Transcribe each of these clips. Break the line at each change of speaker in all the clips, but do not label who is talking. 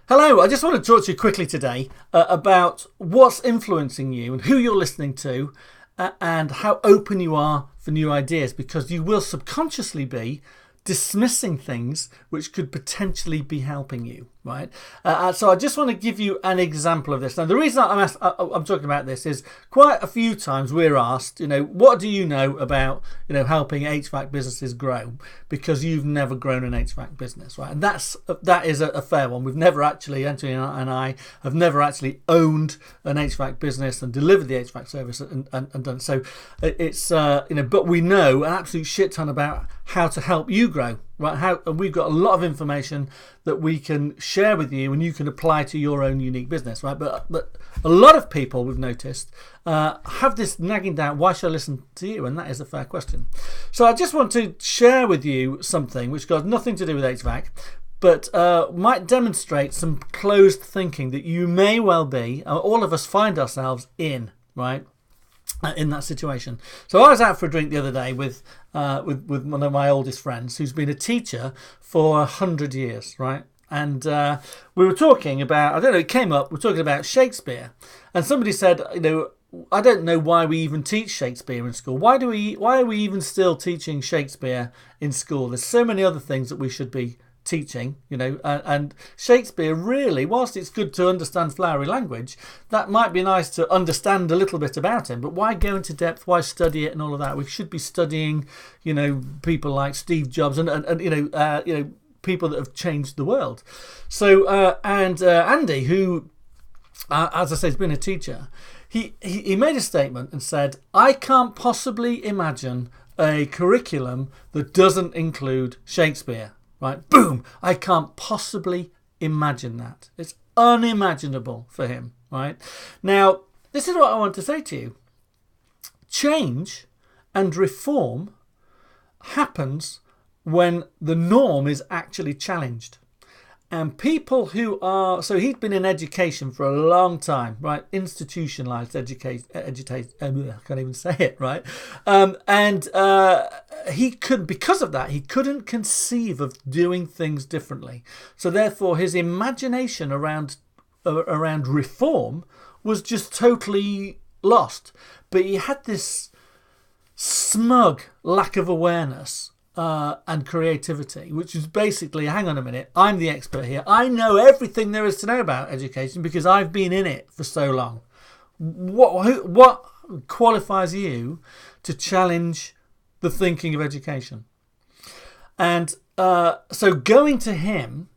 Hello, I just want to talk to you quickly today about what's influencing you and who you're listening to and how open you are for new ideas, because you will subconsciously be dismissing things which could potentially be helping you, right? So I just want to give you an example of this. Now, the reason I'm talking about this is quite a few times we're asked, what do you know about, helping HVAC businesses grow? Because you've never grown an HVAC business, right? And that is a fair one. We've never actually, Anthony and I have never actually owned an HVAC business and delivered the HVAC service and done. So it's, but we know an absolute shit ton about how to help you grow, right? And we've got a lot of information that we can share with you and you can apply to your own unique business, right? But a lot of people, we've noticed, have this nagging doubt, why should I listen to you? And that is a fair question. So I just want to share with you something which got nothing to do with HVAC, but might demonstrate some closed thinking that you may well be, all of us find ourselves in, right? In that situation. So I was out for a drink the other day with one of my oldest friends who's been a teacher for 100 years, right? And we were talking about, I don't know, it came up, we're talking about Shakespeare, and somebody said, I don't know why we even teach Shakespeare in school. Why are we even still teaching Shakespeare in school? There's so many other things that we should be teaching, and Shakespeare really, whilst it's good to understand flowery language, that might be nice to understand a little bit about him, but why go into depth, why study it and all of that? We should be studying, people like Steve Jobs and people that have changed the world. So Andy, who as I say has been a teacher, he made a statement and said, I can't possibly imagine a curriculum that doesn't include Shakespeare. Right, boom! I can't possibly imagine that. It's unimaginable for him, right? Now, this is what I want to say to you. Change and reform happens when the norm is actually challenged. And people who are, so he'd been in education for a long time, right? Institutionalized education, I can't even say it, right? He could, because of that, he couldn't conceive of doing things differently. So therefore, his imagination around reform was just totally lost. But he had this smug lack of awareness and creativity, which is basically, hang on a minute, I'm the expert here. I know everything there is to know about education because I've been in it for so long. What qualifies you to challenge the thinking of education? And so going to him,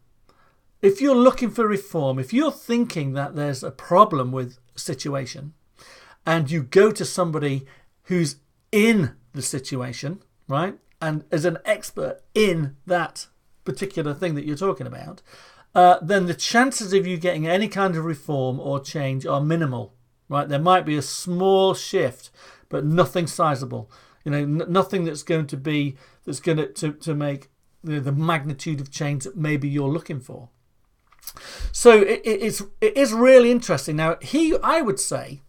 if you're looking for reform, if you're thinking that there's a problem with a situation and you go to somebody who's in the situation, right, and as an expert in that particular thing that you're talking about, then the chances of you getting any kind of reform or change are minimal, right? There might be a small shift, but nothing sizable. Nothing that's going to make the magnitude of change that maybe you're looking for. So it is really interesting. Now, I would say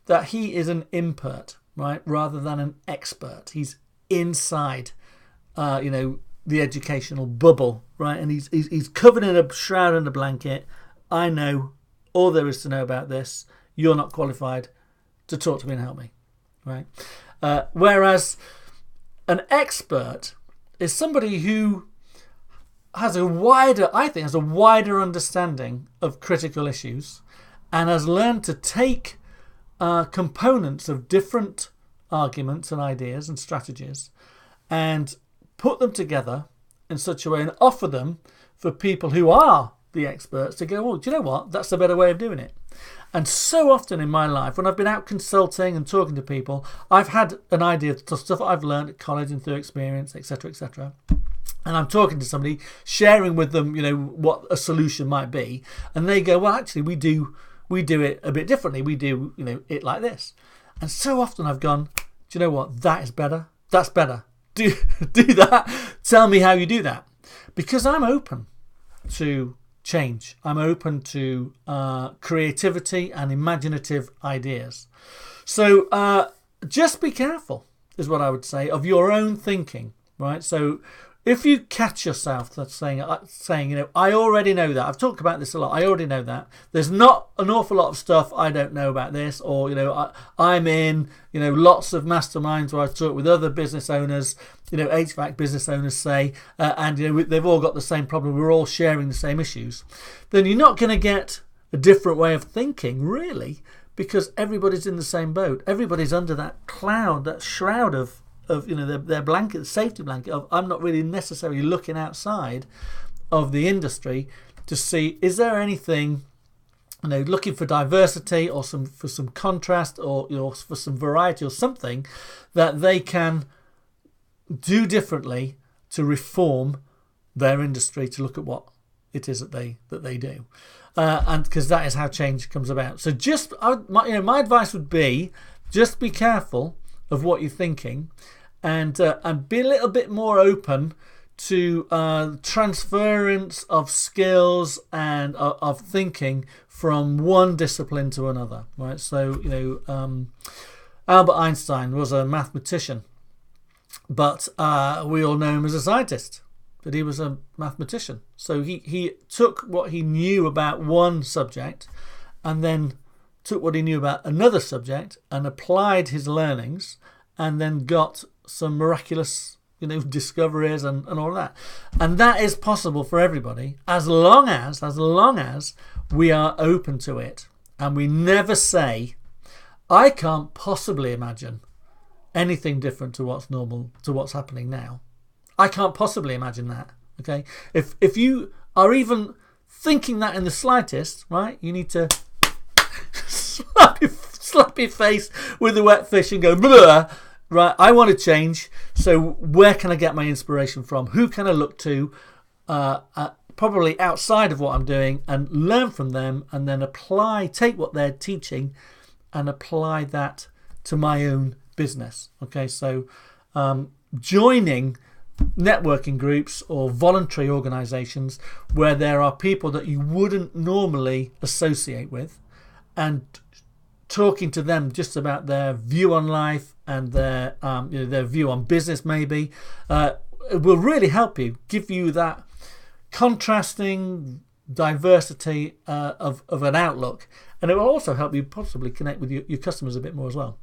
that he is an impert, right, rather than an expert. He's inside the educational bubble, right? And he's covered in a shroud and a blanket. I know all there is to know about this. You're not qualified to talk to me and help me, right? Whereas an expert is somebody who has a wider understanding of critical issues and has learned to take components of different arguments and ideas and strategies and put them together in such a way and offer them for people who are the experts to go, oh, do you know what? That's a better way of doing it. And so often in my life, when I've been out consulting and talking to people, I've had an idea of stuff I've learned at college and through experience, etc., etc. And I'm talking to somebody, sharing with them, what a solution might be. And they go, well, actually, we do it a bit differently. We do, it like this. And so often I've gone, do you know what? That is better. That's better. Do that. Tell me how you do that. Because I'm open to change. I'm open to creativity and imaginative ideas. So just be careful, is what I would say, of your own thinking, right? So if you catch yourself that's saying, I already know that. I've talked about this a lot. I already know that. There's not an awful lot of stuff I don't know about this, or I'm in lots of masterminds where I talk with other business owners, HVAC business owners say, and they've all got the same problem. We're all sharing the same issues. Then you're not going to get a different way of thinking, really, because everybody's in the same boat. Everybody's under that cloud, that shroud of their blanket, safety blanket of, I'm not really necessarily looking outside of the industry to see, is there anything, looking for diversity or for some contrast or for some variety or something that they can do differently to reform their industry, to look at what it is that they do, and because that is how change comes about. So my advice would be, just be careful of what you're thinking, and be a little bit more open to transference of skills and of thinking from one discipline to another. Right. So Albert Einstein was a mathematician, but we all know him as a scientist. But he was a mathematician. So he took what he knew about one subject, and then took what he knew about another subject and applied his learnings, and then got some miraculous discoveries and all of that. And that is possible for everybody as long as we are open to it, and we never say, I can't possibly imagine anything different to what's normal, to what's happening now. I can't possibly imagine that. Okay, if you are even thinking that in the slightest, right, you need to slap your face with the wet fish and go, blah. Right, I want to change. So where can I get my inspiration from? Who can I look to? Probably outside of what I'm doing, and learn from them, and then take what they're teaching and apply that to my own business. Okay, so joining networking groups or voluntary organizations where there are people that you wouldn't normally associate with, and talking to them just about their view on life and their view on business, maybe, it will really help you, give you that contrasting diversity of an outlook, and it will also help you possibly connect with your customers a bit more as well,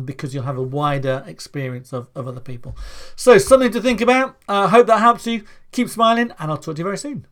because you'll have a wider experience of other people. So something to think about. I hope that helps you. Keep smiling, and I'll talk to you very soon.